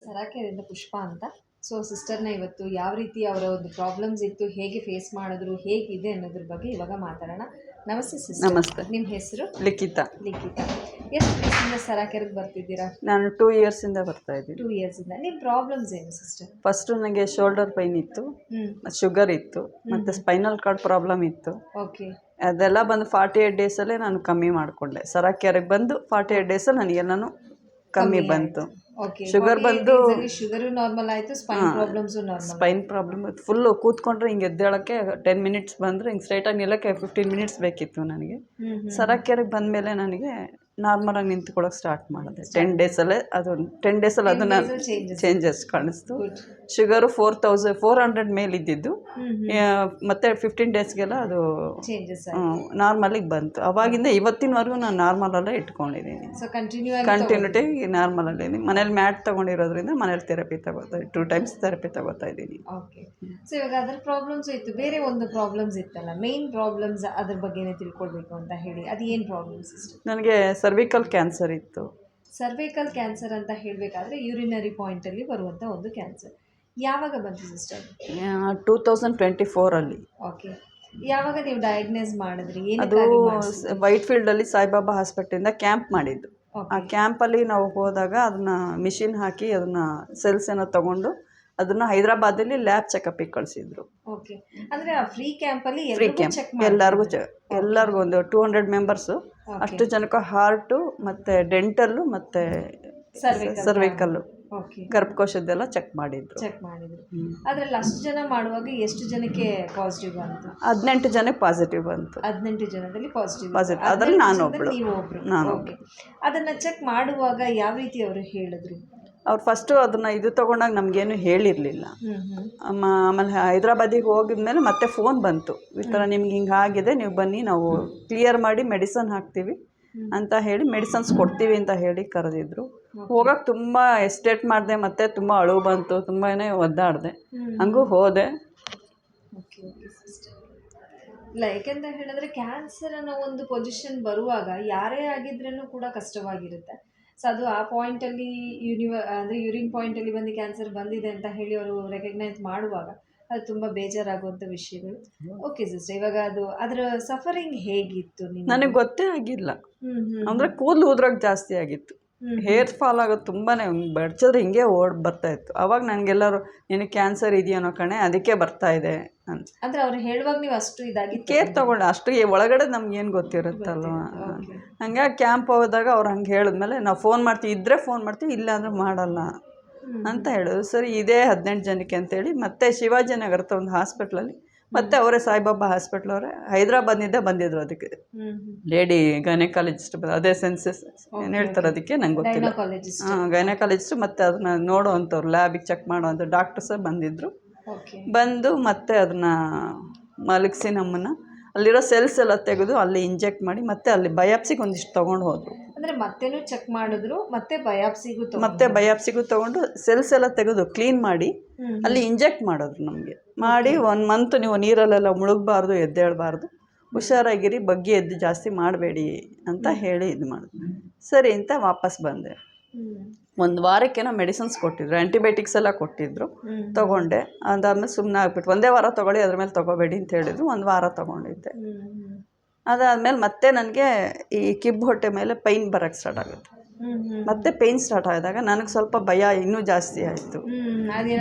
ಸರಾಕೆರೆಯಿಂದ ಪುಷ್ಪ ಅಂತ. ಸೊ ಸಿಸ್ಟರ್ನ ಇವತ್ತು ಯಾವ ರೀತಿ ಅವರ ಒಂದು ಪ್ರಾಬ್ಲಮ್ಸ್ ಇತ್ತು, ಹೇಗೆ ಫೇಸ್ ಮಾಡಿದ್ರು, ಹೇಗಿದೆ ಅನ್ನೋದ್ರ ಬಗ್ಗೆ ಇವಾಗ ಮಾತಾಡೋಣ. ನಮಸ್ತೆ ಸಿಸ್ಟರ್. ನಮಸ್ತೆ. ನಿಮ್ಮ ಹೆಸರು? ಲಿಖಿತ. ಲಿಖಿತ. ಎಷ್ಟು ದಿವಸದಿಂದ ಸರಾಕೆರೆಗೆ ಬರ್ತಿದ್ದೀರಾ? ನಾನು 2 ಇಯರ್ಸಿಂದ ಬರ್ತಾ ಇದ್ದೀನಿ. 2 ಇಯರ್ಸಿಂದ. ನಿಮ್ಮ ಪ್ರಾಬ್ಲಮ್ಸ್ ಏನು ಸಿಸ್ಟರ್? ಫಸ್ಟು ನನಗೆ ಶೋಲ್ಡರ್ ಪೈನ್ ಇತ್ತು, ಶುಗರ್ ಇತ್ತು, ಮತ್ತು ಸ್ಪೈನಲ್ ಕಾರ್ಡ್ ಪ್ರಾಬ್ಲಮ್ ಇತ್ತು. ಓಕೆ. ಅದೆಲ್ಲ ಬಂದು 48 ಡೇಸಲ್ಲೇ ನಾನು ಕಮ್ಮಿ ಮಾಡಿಕೊಂಡೆ. ಸರಾಕೆರೆಗೆ ಬಂದು 48 ಡೇಸಲ್ಲಿ ನನಗೆಲ್ಲನೂ ಕಮ್ಮಿ ಬಂತು. ಶುಗರ್ ಬಂದು ಶುಗರು ನಾರ್ಮಲ್ ಆಯಿತು, spine problems normal. Spine problem full ಕೂತ್ಕೊಂಡ್ರೆ ಹಿಂಗೆ ಎದ್ದೇಳೋಕ್ಕೆ 10 ಮಿನಿಟ್ಸ್ ಬಂದರೆ ಹಿಂಗೆ ಸ್ಟ್ರೈಟಾಗಿ ನಿಲ್ಲೋಕ್ಕೆ 15 ಮಿನಿಟ್ಸ್ ಬೇಕಿತ್ತು ನನಗೆ. ಸರಾಕೆರೆಗೆ ಬಂದಮೇಲೆ ನನಗೆ ನಾರ್ಮಲಾಗಿ ನಿಂತ್ಕೊಳ್ಳೋಕೆ ಸ್ಟಾರ್ಟ್ ಮಾಡಿದೆ. 10 ಡೇಸಲ್ಲೇ ಅದನ್ನು ಚೇಂಜಸ್ ಕಾಣಿಸ್ತು. ಶುಗರು 400 ಮೇಲಿದ್ದಿದ್ದು ಮತ್ತೆ 15 ಡೇಸ್ಗೆಲ್ಲ ಅದು ನಾರ್ಮಲಿಗೆ ಬಂತು. ಅವಾಗಿಂದ ಇವತ್ತಿನವರೆಗೂ ನಾನು ನಾರ್ಮಲಲ್ಲೇ ಇಟ್ಕೊಂಡಿದ್ದೀನಿ. ಕಂಟಿನ್ಯೂಟಿ ನಾರ್ಮಲಲ್ಲಿ ಮನೇಲಿ ಮ್ಯಾಟ್ ತೊಗೊಂಡಿರೋದ್ರಿಂದ ಮನೇಲಿ ಥೆರಪಿ ತಗೋತಾ 2 ಟೈಮ್ಸ್ ಥೆರಪಿ ತಗೋತಾ ಇದ್ದೀನಿ. ಓಕೆ. ಸೊ ಇವಾಗ ಅದರ ಪ್ರಾಬ್ಲಮ್ಸ್ ಇತ್ತು, ಬೇರೆ ಒಂದು ಪ್ರಾಬ್ಲಮ್ಸ್ ಇತ್ತಲ್ಲ, ಮೇನ್ ಪ್ರಾಬ್ಲಮ್ಸ್ ಅದ್ರ ಬಗ್ಗೆನೇ ತಿಳ್ಕೊಳ್ಬೇಕು ಅಂತ ಹೇಳಿ. ಅದು ಏನು ಪ್ರಾಬ್ಲಮ್ಸ್ ಇಷ್ಟು? ನನಗೆ ಸರ್ವಿಕಲ್ ಕ್ಯಾನ್ಸರ್ ಇತ್ತು. ಸರ್ವಿಕಲ್ ಕ್ಯಾನ್ಸರ್ ಅಂತ ಹೇಳಬೇಕಾದ್ರೆ ಯೂರಿನರಿ ಪಾಯಿಂಟಲ್ಲಿ ಬರುವಂಥ ಒಂದು ಕ್ಯಾನ್ಸರ್. ಯಾವಾಗ ಬಂತು ಸಿಸ್ಟರ್? 2024ಅಲ್ಲಿ. ಓಕೆ. ಯಾವಾಗ ನೀವು ಡಯಾಗ್ನೈಸ್ ಮಾಡಿದ್ರಿ? ಅದು ವೈಟ್ ಫೀಲ್ಡಲ್ಲಿ ಸಾಯಿಬಾಬಾ ಹಾಸ್ಪಿಟಲಿಂದ ಕ್ಯಾಂಪ್ ಮಾಡಿದ್ದು. ಆ ಕ್ಯಾಂಪಲ್ಲಿ ನಾವು ಹೋದಾಗ ಅದನ್ನು ಮಿಷಿನ್ ಹಾಕಿ ಅದನ್ನು ಸೆಲ್ಸ್ ಏನೋ ತೊಗೊಂಡು ಅದನ್ನು ಹೈದರಾಬಾದಲ್ಲಿ ಲ್ಯಾಬ್ ಚೆಕಪ್ಪಿಗೆ ಕಳಿಸಿದ್ರು. ಓಕೆ. ಅಂದರೆ ಆ ಫ್ರೀ ಕ್ಯಾಂಪಲ್ಲಿ ಫ್ರೀ ಕ್ಯಾಂಪ್ ಎಲ್ಲರಿಗೂ ಒಂದು 200 ಮೆಂಬರ್ಸು. ಅಷ್ಟು ಜನಕ್ಕೆ ಹಾರ್ಟು ಮತ್ತು ಡೆಂಟಲ್ಲು ಮತ್ತು ಸರ್ವಿಕಲ್ಲು, ಗರ್ಭಕೋಶದ್ದೆಲ್ಲ ಚೆಕ್ ಮಾಡಿದ್ರು. ಅದರಲ್ಲಿ ಅಷ್ಟು ಜನ ಮಾಡುವಾಗ ಎಷ್ಟು ಜನಕ್ಕೆ ಪಾಸಿಟಿವ್ ಬಂತು? 18 ಜನಕ್ಕೆ ಪಾಸಿಟಿವ್ ಬಂತು. 18 ಜನದಲ್ಲಿ ಪಾಸಿಟಿವ್. ಅದರಲ್ಲಿ ನಾನು ಒಬ್ಬಳು. ಅದನ್ನು ಚೆಕ್ ಮಾಡುವಾಗ ಯಾವ ರೀತಿ ಅವರು ಹೇಳಿದ್ರು? ಅವ್ರು ಫಸ್ಟು ಅದನ್ನು ಇದು ತೊಗೊಂಡಾಗ ನಮಗೇನು ಹೇಳಿರಲಿಲ್ಲ. ಆಮೇಲೆ ಹೈದ್ರಾಬಾದಿಗೆ ಹೋಗಿದ್ಮೇಲೆ ಮತ್ತೆ ಫೋನ್ ಬಂತು, ಈ ಥರ ನಿಮ್ಗೆ ಹಿಂಗೆ ಆಗಿದೆ, ನೀವು ಬನ್ನಿ, ನಾವು ಕ್ಲಿಯರ್ ಮಾಡಿ ಮೆಡಿಸನ್ ಹಾಕ್ತೀವಿ ಅಂತ ಹೇಳಿ ಮೆಡಿಸನ್ಸ್ ಕೊಡ್ತೀವಿ ಅಂತ ಹೇಳಿ ಕರೆದಿದ್ರು. ಹೋಗೋಕೆ ತುಂಬ ಎಸ್ಟೇಟ್ ಮಾಡಿದೆ, ಮತ್ತು ತುಂಬ ಅಳು ಬಂತು, ತುಂಬಾ ಒದ್ದಾಡಿದೆ. ಹಂಗೂ ಹೋದೆ. ಇಲ್ಲ, ಯಾಕೆಂತ ಹೇಳಿದ್ರೆ ಕ್ಯಾನ್ಸರ್ ಅನ್ನೋ ಒಂದು ಪೊಸಿಷನ್ ಬರುವಾಗ ಯಾರೇ ಆಗಿದ್ರೂ ಕೂಡ ಕಷ್ಟವಾಗಿರುತ್ತೆ. ಸೊ ಅದು ಆ ಪಾಯಿಂಟಲ್ಲಿ ಅಂದರೆ ಯೂರಿನ್ ಪಾಯಿಂಟಲ್ಲಿ ಬಂದು ಕ್ಯಾನ್ಸರ್ ಬಂದಿದೆ ಅಂತ ಹೇಳಿ ಅವರು ರೆಕಗ್ನೈಸ್ ಮಾಡುವಾಗ ಅದು ತುಂಬ ಬೇಜಾರಾಗುವಂಥ ವಿಷಯಗಳು. ಓಕೆ ಸಿಸ್ಟರ್, ಇವಾಗ ಅದರ ಸಫರಿಂಗ್ ಹೇಗಿತ್ತು? ನನಗೆ ಗೊತ್ತೇ ಆಗಿಲ್ಲ. ಅಂದರೆ ಕೂದಲು ಉದ್ರೋಕೆ ಜಾಸ್ತಿ ಆಗಿತ್ತು, ಹೇರ್ ಫಾಲ್ ಆಗೋದು ತುಂಬಾ ಬಡ್ಚಿದ್ರೆ ಹಿಂಗೆ ಬರ್ತಾ ಇತ್ತು. ಅವಾಗ ನನಗೆಲ್ಲರೂ ನಿನಗೆ ಕ್ಯಾನ್ಸರ್ ಇದೆಯೋ ಕಣೆ, ಅದಕ್ಕೆ ಬರ್ತಾ ಇದೆ ಅಂತ. ಅಂದರೆ ಅವ್ರು ಹೇಳುವಾಗ ನೀವು ಅಷ್ಟು ಇದಾಗಿ ಕೇರ್ ತೊಗೊಂಡು ಅಷ್ಟು ಒಳಗಡೆ ನಮ್ಗೇನು ಗೊತ್ತಿರುತ್ತಲ್ವ. ಹಂಗೆ ಕ್ಯಾಂಪ್ ಹೋದಾಗ ಅವ್ರು ಹಂಗೆ ಹೇಳಿದ್ಮೇಲೆ ನಾವು ಫೋನ್ ಮಾಡ್ತೀವಿ, ಇದ್ದರೆ ಫೋನ್ ಮಾಡ್ತೀವಿ, ಇಲ್ಲ ಅಂದರೆ ಮಾಡಲ್ಲ ಅಂತ ಹೇಳಿದ್ರು. ಸರಿ, ಇದೇ 18 ಜನಕ್ಕೆ ಅಂತೇಳಿ ಮತ್ತೆ ಶಿವಾಜಿನಗರದ ಒಂದು ಹಾಸ್ಪಿಟ್ಲಲ್ಲಿ ಮತ್ತೆ ಅವರೇ ಸಾಯಿಬಾಬಾ ಹಾಸ್ಪಿಟ್ಲ್ ಅವರೇ ಹೈದರಾಬಾದ್ನಿಂದ ಬಂದಿದ್ರು. ಅದಕ್ಕೆ ಲೇಡಿ ಗೈನಕಾಲಜಿಸ್ಟ್, ಅದೇ ಸೆನ್ಸಸ್ ಏನು ಹೇಳ್ತಾರೆ ಅದಕ್ಕೆ ನಂಗೆ ಗೊತ್ತಿಲ್ಲ. ಗೈನಕಾಲಜಿಸ್ಟ್ ಮತ್ತು ಅದನ್ನು ನೋಡೋವಂಥವ್ರು, ಲ್ಯಾಬಿಗೆ ಚೆಕ್ ಮಾಡೋವಂಥ ಡಾಕ್ಟರ್ಸ ಬಂದಿದ್ದರು. ಬಂದು ಮತ್ತೆ ಅದನ್ನು ಮಲಗಿಸಿ ನಮ್ಮನ್ನು ಅಲ್ಲಿರೋ ಸೆಲ್ಸ್ ಎಲ್ಲ ತೆಗೆದು ಅಲ್ಲಿ ಇಂಜೆಕ್ಟ್ ಮಾಡಿ ಮತ್ತೆ ಅಲ್ಲಿ ಬಯಾಪ್ಸಿಗೆ ಒಂದಿಷ್ಟು ತೊಗೊಂಡು ಹೋದರು. ಅಂದರೆ ಮತ್ತೇನು ಚೆಕ್ ಮಾಡಿದ್ರು, ಮತ್ತೆ ಬಯಾಪ್ಸಿಗೂ ತೊಗೊಂಡು ಸೆಲ್ಸ್ ಎಲ್ಲ ತೆಗೆದು ಕ್ಲೀನ್ ಮಾಡಿ ಅಲ್ಲಿ ಇಂಜೆಕ್ಟ್ ಮಾಡಿದ್ರು ನಮಗೆ. ಮಾಡಿ 1 ಮಂತ್ ನೀವು ನೀರಲ್ಲೆಲ್ಲ ಮುಳುಗಬಾರ್ದು, ಎದ್ದೇಳಬಾರ್ದು, ಹುಷಾರಾಗಿರಿ, ಬಗ್ಗೆ ಎದ್ದು ಜಾಸ್ತಿ ಮಾಡಬೇಡಿ ಅಂತ ಹೇಳಿ ಇದು ಮಾಡಿದ್ರು. ಸರಿ ಅಂತ ವಾಪಸ್ ಬಂದೆ. 1 ವಾರಕ್ಕೇನೋ ಮೆಡಿಸಿನ್ಸ್ ಕೊಟ್ಟಿದ್ರು, ಆ್ಯಂಟಿಬಯೋಟಿಕ್ಸ್ ಎಲ್ಲ ಕೊಟ್ಟಿದ್ರು, ತೊಗೊಂಡೆ. ಅದಾದಮೇಲೆ ಸುಮ್ಮನೆ ಆಗ್ಬಿಟ್ಟು 1 ವಾರ ತೊಗೊಳ್ಳಿ, ಅದ್ರ ಮೇಲೆ ತೊಗೋಬೇಡಿ ಅಂತ ಹೇಳಿದ್ರು. 1 ವಾರ ತೊಗೊಂಡಿದ್ದೆ. ಅದಾದಮೇಲೆ ಮತ್ತೆ ನನಗೆ ಈ ಕಿಬ್ಬು ಹೊಟ್ಟೆ ಮೇಲೆ ಪೈನ್ ಬರೋಕ್ಕೆ ಸ್ಟಾರ್ಟ್ ಆಗುತ್ತೆ. ಮತ್ತೆ ಪೈನ್ ಸ್ಟಾರ್ಟ್ ಆದಾಗ ನನಗೆ ಸ್ವಲ್ಪ ಭಯ ಇನ್ನೂ ಜಾಸ್ತಿ ಆಯಿತು,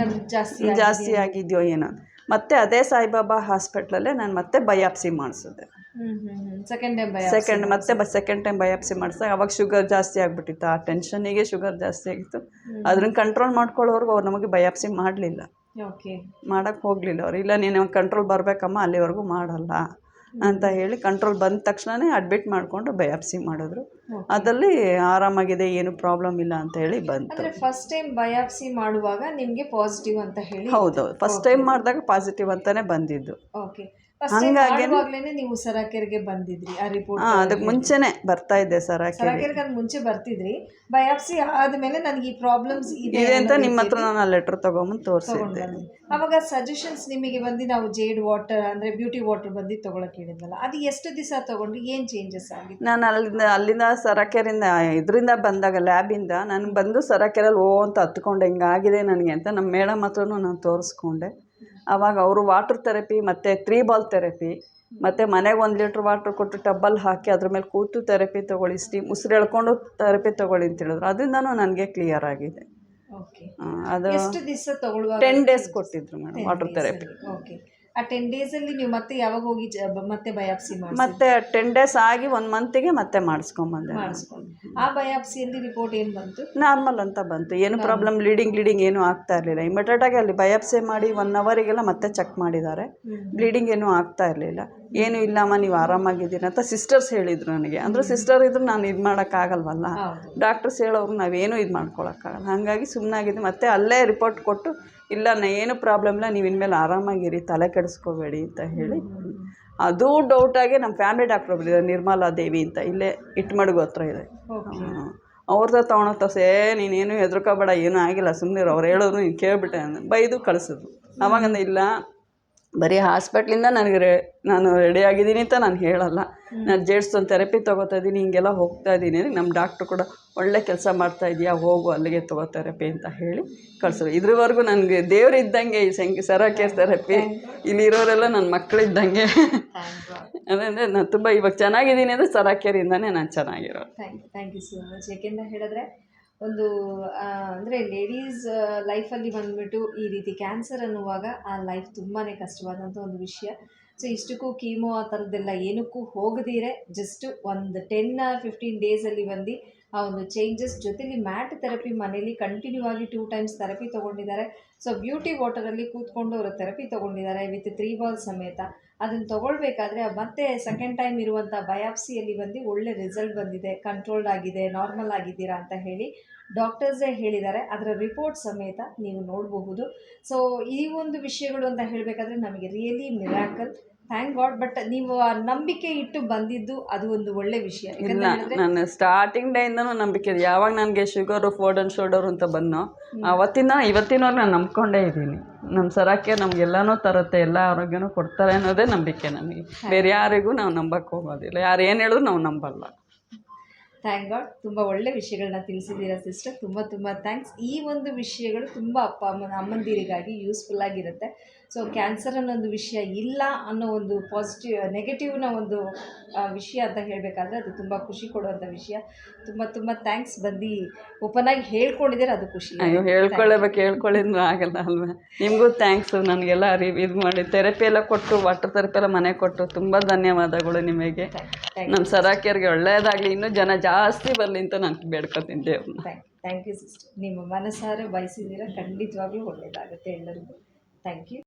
ಜಾಸ್ತಿ ಆಗಿದೆಯೋ ಏನೋ. ಮತ್ತೆ ಅದೇ ಸಾಯಿಬಾಬಾ ಹಾಸ್ಪಿಟ್ಲಲ್ಲೇ ನಾನು ಮತ್ತೆ ಬಯಾಪ್ಸಿ ಮಾಡಿಸಿದೆ. ಸೆಕೆಂಡ್ ಟೈಮ್ ಬಯಾಪ್ಸಿ ಮಾಡಿಸಿದಾಗ ಅವಾಗ ಶುಗರ್ ಜಾಸ್ತಿ ಆಗಿಬಿಟ್ಟಿತ್ತು. ಆ ಟೆನ್ಷನಿಗೆ ಶುಗರ್ ಜಾಸ್ತಿ ಆಗಿತ್ತು. ಅದನ್ನ ಕಂಟ್ರೋಲ್ ಮಾಡ್ಕೊಳ್ಳೋರ್ಗು ಅವ್ರು ನಮಗೆ ಬಯಾಪ್ಸಿ ಮಾಡಲಿಲ್ಲ, ಮಾಡೋಕ್ಕೆ ಹೋಗಲಿಲ್ಲ ಅವ್ರು. ಇಲ್ಲ, ನೀನು ಕಂಟ್ರೋಲ್ ಬರಬೇಕಮ್ಮ, ಅಲ್ಲಿವರೆಗೂ ಮಾಡಲ್ಲ ಅಂತ ಹೇಳಿ ಕಂಟ್ರೋಲ್ ಬಂದ ತಕ್ಷಣವೇ ಅಡ್ಮಿಟ್ ಮಾಡಿಕೊಂಡು ಬಯಾಪ್ಸಿ ಮಾಡಿದ್ರು. ಅದರಲ್ಲಿ ಆರಾಮಾಗಿದೆ, ಏನು ಪ್ರಾಬ್ಲಮ್ ಇಲ್ಲ ಅಂತ ಹೇಳಿ ಬಂತು. ಫಸ್ಟ್ ಟೈಮ್ ಬಯಾಪ್ಸಿ ಮಾಡುವಾಗ ನಿಮಗೆ ಪಾಸಿಟಿವ್ ಅಂತ ಹೇಳಿ? ಹೌದು, ಫಸ್ಟ್ ಟೈಮ್ ಮಾಡಿದಾಗ ಪಾಸಿಟಿವ್ ಅಂತಲೇ ಬಂದಿದ್ದು. ಓಕೆ. ಮಾಡುವಾಗ್ಲೇನೆ ನೀವು ಸರಾಕೆರೆಗೆ ಬಂದಿದ್ರಿ ಆ ರಿಪೋರ್ಟ್? ಅದಕ್ಕೆ ಮುಂಚೆನೆ ಬರ್ತಾ ಇದ್ದೆ ಸರಾಕೆರೆಗೆ ಅದು ಮುಂಚೆ ಬರ್ತಿದ್ರಿ, ಬಯಾಪ್ಸಿ ಆದ್ಮೇಲೆ ನನಗೆ ಈ ಪ್ರಾಬ್ಲಮ್ಸ್ ಇದೆ ಅಂತ ನಿಮ್ಮ ಹತ್ರ ನಾನು ಆ ಲೆಟರ್ ತಗೊಂಬಂದು ತೋರಿಸಿದ್ದೆ. ಅವಾಗ ಸಜೆಷನ್ಸ್ ನಿಮಗೆ ಬಂದು ನಾವು ಜೇಡ್ ವಾಟರ್ ಅಂದ್ರೆ ಬ್ಯೂಟಿ ವಾಟರ್ ಬಂದು ತಗೊಳಕ್ ಹೇಳಿದ್ವಲ್ಲ, ಅದು ಎಷ್ಟು ದಿವಸ ತಗೊಂಡ್ರಿ, ಏನ್ ಚೇಂಜಸ್ ಆಗಿದೆ? ನಾನು ಅಲ್ಲಿಂದ ಸರಾಕೆರಿಂದ ಇದರಿಂದ ಬಂದಾಗ ಲ್ಯಾಬಿಂದ ನನಗೆ ಬಂದು ಸರಾಕೆರಲ್ಲಿ ಅಂತ ಹತ್ಕೊಂಡೆ, ಹಿಂಗಾಗಿದೆ ನನಗೆ ಅಂತ ನಮ್ಮ ಮೇಡಮ್ ಹತ್ರನೂ ನಾನು ತೋರಿಸ್ಕೊಂಡೆ. ಆವಾಗ ಅವರು ವಾಟರ್ ಥೆರಪಿ ಮತ್ತು 3 ಬಾಲ್ ಥೆರಪಿ ಮತ್ತು ಮನೆಗೆ 1 ಲೀಟ್ರ್ ವಾಟ್ರ್ ಕೊಟ್ಟು ಟಬ್ಬಲ್ಲಿ ಹಾಕಿ ಅದ್ರ ಮೇಲೆ ಕೂತು ಥೆರಪಿ ತೊಗೊಳ್ಳಿ, ಸ್ಟೀಮ್ ಉಸಿರು ಎಳ್ಕೊಂಡು ಥೆರಪಿ ತೊಗೊಳ್ಳಿ ಅಂತ ಹೇಳಿದ್ರು. ಅದರಿಂದನೂ ನನಗೆ ಕ್ಲಿಯರ್ ಆಗಿದೆ. ಅದು 10 ಡೇಸ್ ಕೊಟ್ಟಿದ್ರು ಮೇಡಮ್ ವಾಟರ್ ಥೆರಪಿ. ಆ 10 ಡೇಸಲ್ಲಿ ನೀವು ಮತ್ತೆ ಯಾವಾಗ ಹೋಗಿ ಮತ್ತೆ ಬಯಾಪ್ಸಿ ಮಾಡಿ? ಮತ್ತೆ 10 ಡೇಸ್ ಆಗಿ 1 ಮಂತಿಗೆ ಮತ್ತೆ ಮಾಡಿಸ್ಕೊಂಬಂದೆ. ಆ ಬಯಾಪ್ಸಿಯಲ್ಲಿ ರಿಪೋರ್ಟ್ ಏನು ಬಂತು? ನಾರ್ಮಲ್ ಅಂತ ಬಂತು, ಏನು ಪ್ರಾಬ್ಲಮ್ ಬ್ಲೀಡಿಂಗ್ ಏನೂ ಆಗ್ತಾ ಇರಲಿಲ್ಲ. ಇಮಿಡಿಯೇಟಾಗಿ ಅಲ್ಲಿ ಬಯಾಪ್ಸಿ ಮಾಡಿ 1 ಅವರಿಗೆಲ್ಲ ಮತ್ತೆ ಚೆಕ್ ಮಾಡಿದ್ದಾರೆ. ಬ್ಲೀಡಿಂಗ್ ಏನೂ ಆಗ್ತಾ ಇರಲಿಲ್ಲ. ಏನೂ ಇಲ್ಲಮ್ಮ, ನೀವು ಆರಾಮಾಗಿದ್ದೀರಿ ಅಂತ ಸಿಸ್ಟರ್ಸ್ ಹೇಳಿದರು ನನಗೆ. ಅಂದರೆ ಸಿಸ್ಟರ್ ಇದ್ರು ನಾನು ಇದು ಮಾಡೋಕ್ಕಾಗಲ್ವಲ್ಲ, ಡಾಕ್ಟರ್ಸ್ ಹೇಳೋರು ನಾವೇನೂ ಇದು ಮಾಡ್ಕೊಳಕ್ಕಾಗಲ್ಲ. ಹಾಗಾಗಿ ಸುಮ್ಮನಾಗಿದ್ದು ಮತ್ತೆ ಅಲ್ಲೇ ರಿಪೋರ್ಟ್ ಕೊಟ್ಟು, ಇಲ್ಲ ಏನು ಪ್ರಾಬ್ಲಮ್ ಇಲ್ಲ, ನೀವು ಇನ್ಮೇಲೆ ಆರಾಮಾಗಿರಿ, ತಲೆ ಕೆಡಿಸ್ಕೋಬೇಡಿ ಅಂತ ಹೇಳಿ. ಅದು ಡೌಟಾಗಿ ನಮ್ಮ ಫ್ಯಾಮಿಲಿ ಡಾಕ್ಟ್ರ್ ಬಂದಿದ್ದಾರೆ, ನಿರ್ಮಲಾ ದೇವಿ ಅಂತ, ಇಲ್ಲೇ ಇಟ್ಮಡ್ಗು ಹತ್ರ ಇದೆ. ಅವ್ರದ್ದು ತೊಗೊಳತ್ತಸೇ ನೀನೇನು ಹೆದರ್ಕೋಬೇಡ, ಏನೂ ಆಗಿಲ್ಲ, ಸುಮ್ಮನೆ ಅವ್ರು ಹೇಳೋರು ನೀನು ಕೇಳಿಬಿಟ್ಟೆ ಬೈದು ಕಳಿಸಿದ್ರು. ಅವಾಗಂದ ಇಲ್ಲ, ಬರೀ ಹಾಸ್ಪಿಟ್ಲಿಂದ ನಾನು ರೆಡಿಯಾಗಿದ್ದೀನಿ ಅಂತ ನಾನು ಹೇಳಲ್ಲ, ನಾನು ಜೇಡ್ಸೊಂದು ಥೆರಪಿ ತೊಗೋತಾ ಇದ್ದೀನಿ, ಹಿಂಗೆಲ್ಲ ಹೋಗ್ತಾ ಇದ್ದೀನಿ, ನಮ್ಮ ಡಾಕ್ಟ್ರು ಕೂಡ ಒಳ್ಳೆ ಕೆಲಸ ಮಾಡ್ತಾ ಇದೆಯಾ, ಹೋಗು ಅಲ್ಲಿಗೆ ತಗೋ ಥೆರಪಿ ಅಂತ ಹೇಳಿ ಕಳಿಸೋರು. ಇದ್ರವರೆಗೂ ನನಗೆ ದೇವ್ರು ಇದ್ದಂಗೆ ಈ ಸರಾಕೆ ಥೆರಪಿ, ಇಲ್ಲಿರೋರೆಲ್ಲ ನನ್ನ ಮಕ್ಕಳಿದ್ದಂಗೆ. ಅದಂದರೆ ನಾನು ತುಂಬ ಇವಾಗ ಚೆನ್ನಾಗಿದ್ದೀನಿ ಅಂದರೆ ಸರಾಕೆರಿಂದನೇ ನಾನು ಚೆನ್ನಾಗಿರೋದು. Thank you so much. ಯಾಕೆಂತ ಹೇಳಿದ್ರೆ ಒಂದು ಅಂದರೆ ಲೇಡೀಸ್ ಲೈಫಲ್ಲಿ ಬಂದುಬಿಟ್ಟು ಈ ರೀತಿ ಕ್ಯಾನ್ಸರ್ ಅನ್ನುವಾಗ ಆ ಲೈಫ್ ತುಂಬಾ ಕಷ್ಟವಾದಂಥ ಒಂದು ವಿಷಯ. ಸೊ ಇಷ್ಟಕ್ಕೂ ಕೀಮೋ ಆ ಥರದ್ದೆಲ್ಲ ಏನಕ್ಕೂ ಹೋಗದಿರೆ ಜಸ್ಟ್ ಒಂದು 10-15 ಡೇಸಲ್ಲಿ ಬಂದು ಆ ಒಂದು ಚೇಂಜಸ್ ಜೊತೆಲಿ ಮ್ಯಾಟ್ ಥೆರಪಿ ಮನೇಲಿ ಕಂಟಿನ್ಯೂ ಆಗಿ 2 ಟೈಮ್ಸ್ ಥೆರಪಿ ತೊಗೊಂಡಿದ್ದಾರೆ. ಸೊ ಬ್ಯೂಟಿ ವಾಟರಲ್ಲಿ ಕೂತ್ಕೊಂಡು ಅವರು ಥೆರಪಿ ತೊಗೊಂಡಿದ್ದಾರೆ ವಿತ್ 3 ಬಾಲ್ ಸಮೇತ. ಅದನ್ನು ತೊಗೊಳ್ಬೇಕಾದ್ರೆ ಮತ್ತೆ ಸೆಕೆಂಡ್ ಟೈಮ್ ಇರುವಂಥ ಬಯಾಪ್ಸಿಯಲ್ಲಿ ಬಂದು ಒಳ್ಳೆ ರಿಸಲ್ಟ್ ಬಂದಿದೆ, ಕಂಟ್ರೋಲ್ಡ್ ಆಗಿದೆ, ನಾರ್ಮಲ್ ಆಗಿದ್ದೀರಾ ಅಂತ ಹೇಳಿ ಡಾಕ್ಟರ್ಸೇ ಹೇಳಿದ್ದಾರೆ. ಅದರ ರಿಪೋರ್ಟ್ ಸಮೇತ ನೀವು ನೋಡಬಹುದು. ಸೊ ಈ ಒಂದು ವಿಷಯಗಳು ಅಂತ ಹೇಳಬೇಕಾದ್ರೆ ನಮಗೆ really miracle, thank god. But ನೀವು ಆ ನಂಬಿಕೆ ಇಟ್ಟು ಬಂದಿದ್ದು ಅದು ಒಂದು ಒಳ್ಳೆ ವಿಷಯ. ಇಲ್ಲ, ನಾನು ಸ್ಟಾರ್ಟಿಂಗ್ ಡೇಯಿಂದನೂ ನಂಬಿಕೆ ಇದೆ. ಯಾವಾಗ ನನಗೆ ಶುಗರು, ಫೋರ್ಡ್ ಆ್ಯಂಡ್ ಶೋಲ್ಡರ್ ಅಂತ ಬಂದೋ ಅವತ್ತಿಂದ ಇವತ್ತಿನವ್ರು ನಾನು ನಂಬ್ಕೊಂಡೇ ಇದ್ದೀನಿ. ನಮ್ಮ ಸರಕ್ಕೆ ನಮಗೆಲ್ಲನೂ ತರುತ್ತೆ, ಎಲ್ಲ ಆರೋಗ್ಯನೂ ಕೊಡ್ತಾರೆ ಅನ್ನೋದೇ ನಂಬಿಕೆ ನನಗೆ. ಬೇರೆ ಯಾರಿಗೂ ನಾವು ನಂಬಕ್ಕೆ ಹೋಗೋದಿಲ್ಲ, ಯಾರು ಏನು ಹೇಳಿದ್ರು ನಾವು ನಂಬಲ್ಲ. ಥ್ಯಾಂಕ್ ಗಾಡ್, ತುಂಬ ಒಳ್ಳೆ ವಿಷಯಗಳನ್ನ ತಿಳಿಸಿದ್ದೀರಾ ಸಿಸ್ಟರ್, ತುಂಬ ತುಂಬ ಥ್ಯಾಂಕ್ಸ್. ಈ ಒಂದು ವಿಷಯಗಳು ತುಂಬ ಅಮ್ಮಂದಿರಿಗಾಗಿ ಯೂಸ್ಫುಲ್ ಆಗಿರುತ್ತೆ. ಸೊ ಕ್ಯಾನ್ಸರ್ ಅನ್ನೋದು ವಿಷಯ ಇಲ್ಲ ಅನ್ನೋ ಒಂದು ನೆಗೆಟಿವ್ನ ಒಂದು ವಿಷಯ ಅಂತ ಹೇಳಬೇಕಾದ್ರೆ ಅದು ತುಂಬ ಖುಷಿ ಕೊಡುವಂಥ ವಿಷಯ. ತುಂಬ ತುಂಬ ಥ್ಯಾಂಕ್ಸ್. ಬಂದು ಓಪನ್ ಆಗಿ ಹೇಳ್ಕೊಂಡಿದ್ದೀರ, ಅದು ಖುಷಿ. ಅಯ್ಯೋ, ಹೇಳ್ಕೊಳ್ಳಿದ್ರು ಆಗಲ್ಲ ಅಲ್ವಾ. ನಿಮಗೂ ಥ್ಯಾಂಕ್ಸು, ನನಗೆಲ್ಲ ಇದು ಮಾಡಿ ಥೆರಪಿ ಎಲ್ಲ ಕೊಟ್ಟು, ವಾಟರ್ ಥೆರಪಿ ಎಲ್ಲ ಮನೆಗೆ ಕೊಟ್ಟು ತುಂಬ ಧನ್ಯವಾದಗಳು ನಿಮಗೆ. ನಮ್ಮ ಸರಾಕಿಯರಿಗೆ ಒಳ್ಳೆಯದಾಗಲಿ, ಇನ್ನೂ ಜನ ಜಾಸ್ತಿ ಬರಲಿ ಅಂತ ನಾನು ಬೇಡ್ಕೊತೀನಿ ದೇವ್ರನ್ನ. ಥ್ಯಾಂಕ್ ಯು ಸಿಸ್ಟರ್, ನಿಮ್ಮ ಮನಸಾರೆ ಬಯಸಿದ್ದೀರ, ಖಂಡಿತವಾಗ್ಲೂ ಒಳ್ಳೆಯದಾಗುತ್ತೆ ಎಲ್ಲರಿಗೂ. Thank you.